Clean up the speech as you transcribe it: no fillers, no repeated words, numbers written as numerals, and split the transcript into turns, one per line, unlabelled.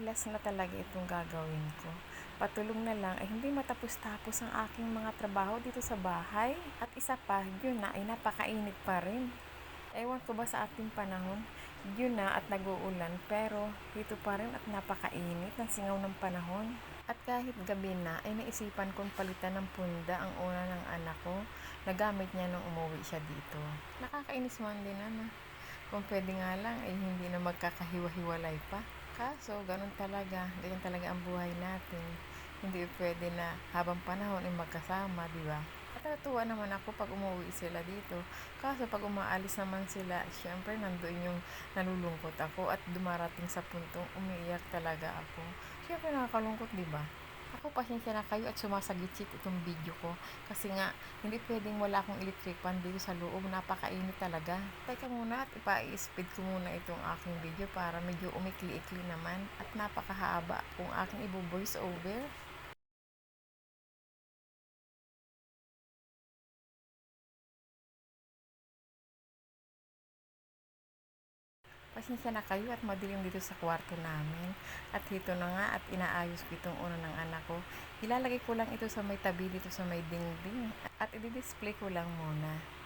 last na talaga itong gagawin ko. Patulong na lang ay hindi matapos-tapos ang aking mga trabaho dito sa bahay. At isa pa, yun na ay napakainit pa rin. Ewan ko ba sa ating panahon, yun na at nag-uulan pero dito pa rin at napakainit ng singaw ng panahon. At kahit gabi na ay naisipan kong palitan ng punda ang una ng anak ko na gamit niya nung umuwi siya dito. Nakakainis man din kung pwede nga lang ay hindi na magkakahiwa-hiwalay pa. Kaso, ganyan talaga ang buhay natin. Hindi pwede na habang panahon ay magkasama, di ba? At natutuwa naman ako pag umuwi sila dito. Kaso pag umaalis naman sila, syempre nandoon yung nalulungkot ako at dumarating sa puntong umiiyak talaga ako. Syempre nakakalungkot, di ba? Ako, pasensya na kayo at sumasagitsit itong video ko. Kasi nga, hindi pwedeng wala akong electric fan dito sa loob. Napakainit talaga. Teka muna at ipa-speed ko muna itong aking video para medyo umikli-ikli naman. At napakahaba kung aking i-voice over. Pasensya na kayo at madilim dito sa kwarto namin. At dito na nga at inaayos ko itong uno ng anak ko. Ilalagay ko lang ito sa may tabi dito sa may dingding. At i-display ko lang muna.